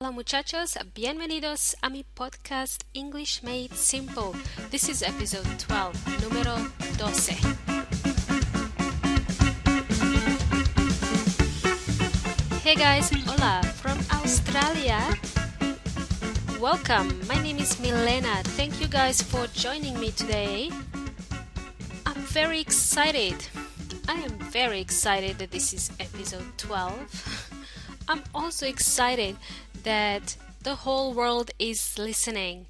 Hola muchachos, bienvenidos a mi podcast English Made Simple. This is episode 12, número 12. Hey guys, hola from Australia. Welcome, my name is Milena. Thank you guys for joining me today. I'm very excited. I am very excited that this is episode 12. I'm also excited that the whole world is listening.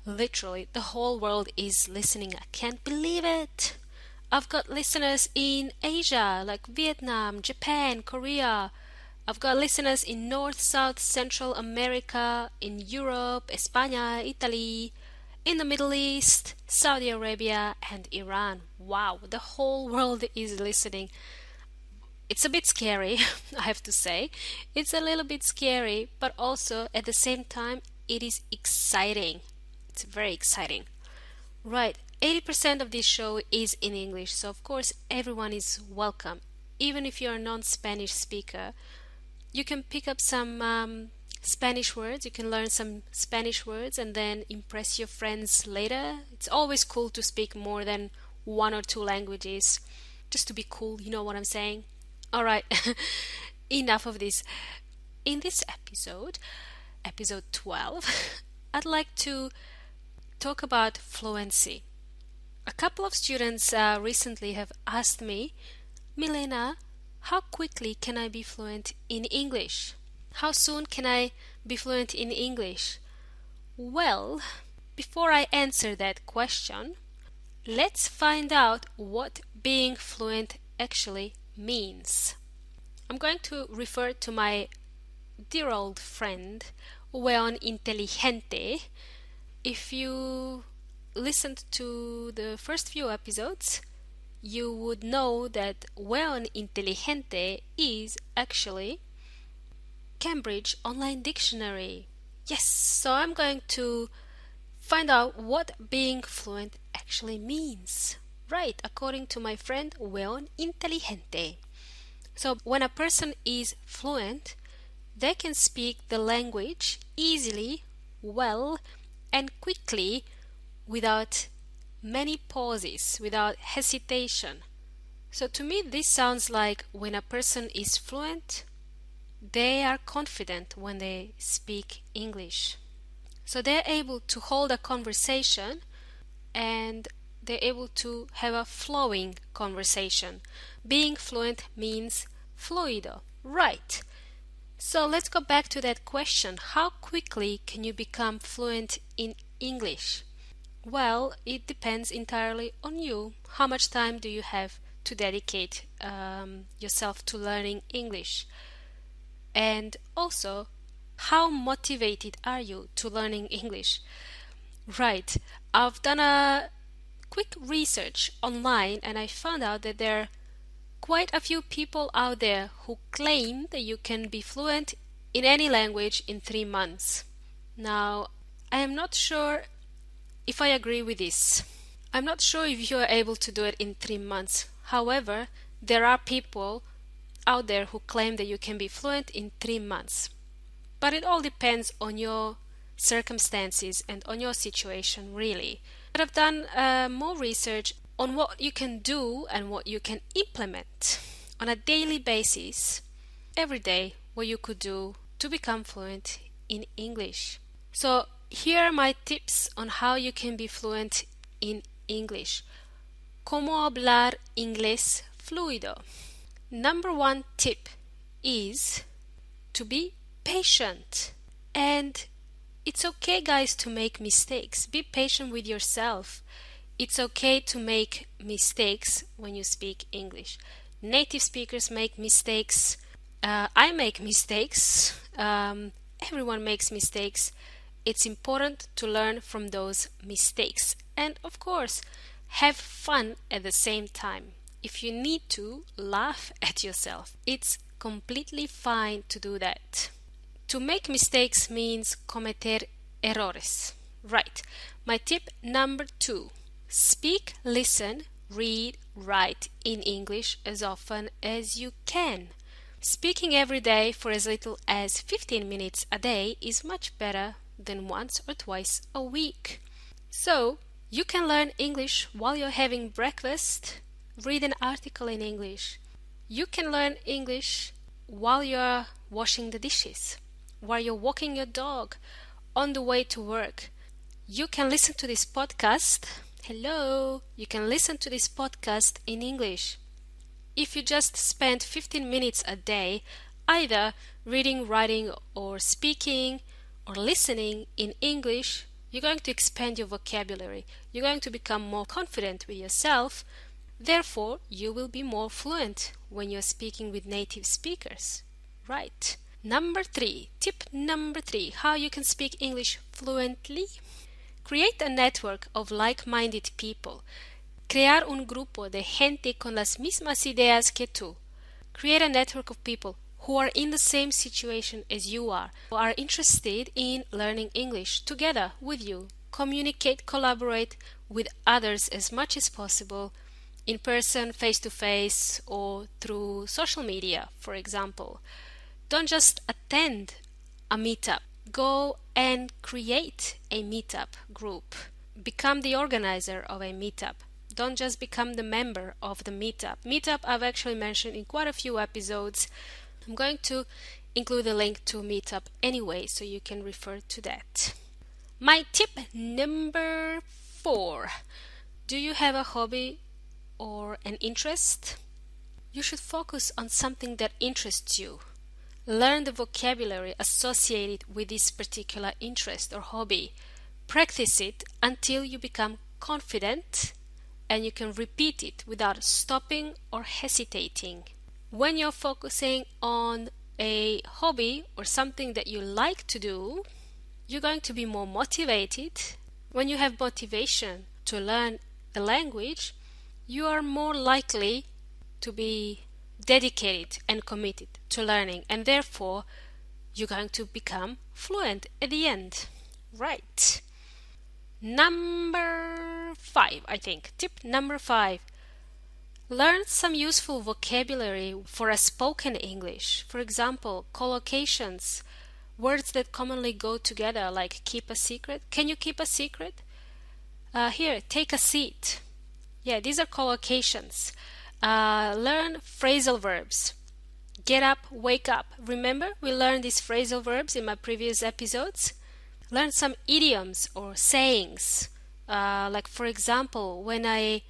Literally, the whole world is listening. I can't believe it. I've got listeners in Asia, like Vietnam, Japan, Korea. I've got listeners in North, South, Central America, in Europe, España, Italy, in the Middle East, Saudi Arabia, and Iran. Wow, the whole world is listening. It's a bit scary, I have to say. It's a little bit scary, but also at the same time, it is exciting. It's very exciting. Right, 80% of this show is in English, so of course everyone is welcome. Even if you're a non-Spanish speaker, you can pick up some Spanish words, you can learn some Spanish words and then impress your friends later. It's always cool to speak more than one or two languages, just to be cool, you know what I'm saying? Alright, enough of this. In this episode 12, I'd like to talk about fluency. A couple of students recently have asked me, Milena, how quickly can I be fluent in English? How soon can I be fluent in English? Well, before I answer that question, let's find out what being fluent actually means. I'm going to refer to my dear old friend, weón inteligente. If you listened to the first few episodes, you would know that weón inteligente is actually Cambridge Online Dictionary. Yes, so I'm going to find out what being fluent actually means. Right, according to my friend weón inteligente. So when a person is fluent, they can speak the language easily, well, and quickly without many pauses, without hesitation. So to me this sounds like when a person is fluent, they are confident when they speak English. So they're able to hold a conversation and they're able to have a flowing conversation. Being fluent means fluido. Right. So let's go back to that question. How quickly can you become fluent in English? Well, it depends entirely on you. How much time do you have to dedicate yourself to learning English? And also, how motivated are you to learning English? Right. I've done a quick research online and I found out that there are quite a few people out there who claim that you can be fluent in any language in 3 months. Now, I am not sure if I agree with this. I'm not sure if you are able to do it in 3 months. However, there are people out there who claim that you can be fluent in 3 months. But it all depends on your circumstances and on your situation, really. But I've done more research on what you can do and what you can implement on a daily basis every day, what you could do to become fluent in English. So here are my tips on how you can be fluent in English. Cómo hablar inglés fluido. Number 1 tip is to be patient. And it's okay, guys, to make mistakes. Be patient with yourself. It's okay to make mistakes when you speak English. Native speakers make mistakes. I make mistakes. Everyone makes mistakes. It's important to learn from those mistakes. And of course, have fun at the same time. If you need to, laugh at yourself. It's completely fine to do that. To make mistakes means cometer errores. Right. My tip number 2. Speak, listen, read, write in English as often as you can. Speaking every day for as little as 15 minutes a day is much better than once or twice a week. So, you can learn English while you're having breakfast, read an article in English. You can learn English while you're washing the dishes, while you're walking your dog, on the way to work. You can listen to this podcast. Hello! You can listen to this podcast in English. If you just spend 15 minutes a day either reading, writing, or speaking, or listening in English, you're going to expand your vocabulary. You're going to become more confident with yourself. Therefore, you will be more fluent when you're speaking with native speakers. Right. Tip number 3, how you can speak English fluently. Create a network of like-minded people. Crear un grupo de gente con las mismas ideas que tú. Create a network of people who are in the same situation as you are, who are interested in learning English together with you. Communicate, collaborate with others as much as possible, in person, face-to-face, or through social media, for example. Don't just attend a meetup. Go and create a meetup group. Become the organizer of a meetup. Don't just become the member of the meetup. Meetup I've actually mentioned in quite a few episodes. I'm going to include a link to Meetup anyway, so you can refer to that. My tip number 4. Do you have a hobby or an interest? You should focus on something that interests you. Learn the vocabulary associated with this particular interest or hobby. Practice it until you become confident and you can repeat it without stopping or hesitating. When you're focusing on a hobby or something that you like to do, you're going to be more motivated. When you have motivation to learn a language, you are more likely to be dedicated and committed to learning, and therefore you're going to become fluent at the end. Right. Number 5, I think. Tip number 5. Learn some useful vocabulary for a spoken English. For example, collocations, words that commonly go together, like keep a secret. Can you keep a secret? Here, take a seat. Yeah, these are collocations. Learn phrasal verbs. Get up, wake up. Remember, we learned these phrasal verbs in my previous episodes. Learn some idioms or sayings. Like, for example, when a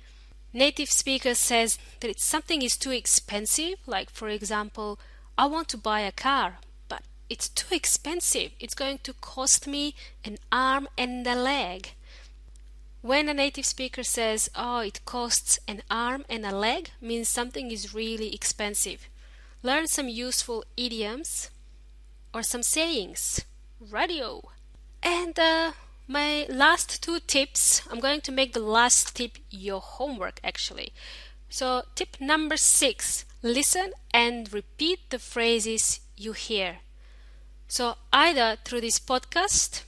native speaker says that something is too expensive, like, for example, I want to buy a car, but it's too expensive. It's going to cost me an arm and a leg. When a native speaker says, oh, it costs an arm and a leg, means something is really expensive. Learn some useful idioms or some sayings. Radio. And my last 2 tips, I'm going to make the last tip your homework actually. So tip number 6, listen and repeat the phrases you hear. So either through this podcast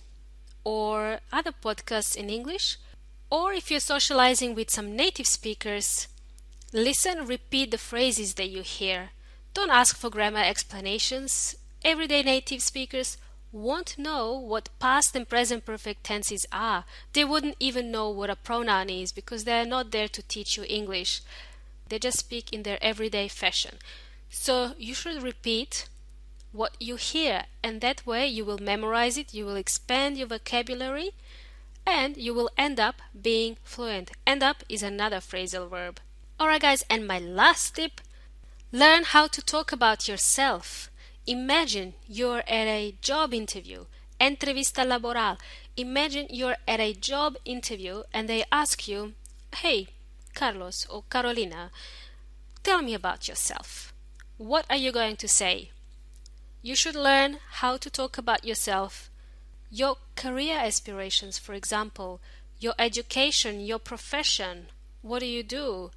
or other podcasts in English, or if you're socializing with some native speakers, listen, repeat the phrases that you hear. Don't ask for grammar explanations. Everyday native speakers won't know what past and present perfect tenses are. They wouldn't even know what a pronoun is because they're not there to teach you English. They just speak in their everyday fashion. So you should repeat what you hear, and that way you will memorize it, you will expand your vocabulary, and you will end up being fluent. End up is another phrasal verb. Alright guys, and my last tip, learn how to talk about yourself. Imagine you're at a job interview, entrevista laboral. Imagine you're at a job interview and they ask you, hey, Carlos or Carolina, tell me about yourself. What are you going to say? You should learn how to talk about yourself. Your career aspirations, for example, your education, your profession, what do you do?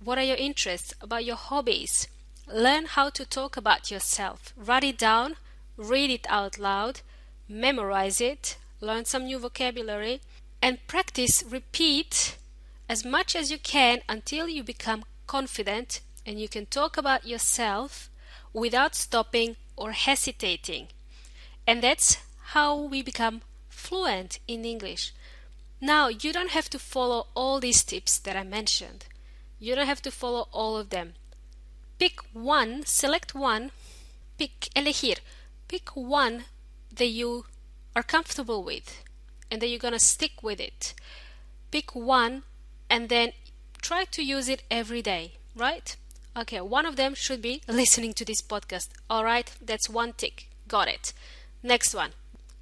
What are your interests? About your hobbies? Learn how to talk about yourself. Write it down, read it out loud, memorize it, learn some new vocabulary, and practice, repeat as much as you can until you become confident and you can talk about yourself without stopping or hesitating. And that's how we become fluent in English. Now, you don't have to follow all these tips that I mentioned. You don't have to follow all of them. Pick one, select one, elegir. Pick one that you are comfortable with and that you're gonna stick with it. Pick one and then try to use it every day, right? Okay, one of them should be listening to this podcast. Alright, that's one tick. Got it. Next one.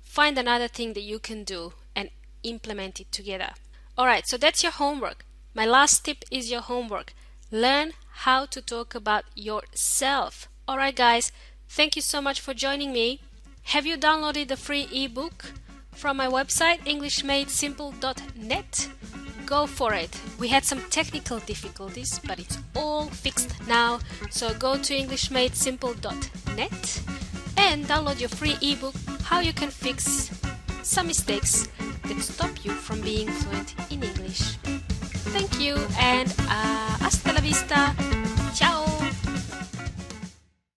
Find another thing that you can do and implement it together. Alright, so that's your homework. My last tip is your homework. Learn how to talk about yourself. Alright guys, thank you so much for joining me. Have you downloaded the free ebook from my website, englishmadesimple.net? Go for it. We had some technical difficulties, but it's all fixed now. So go to englishmadesimple.net and download your free ebook, How You Can Fix Some Mistakes That Stop You from Being Fluent in English. Thank you and hasta la vista.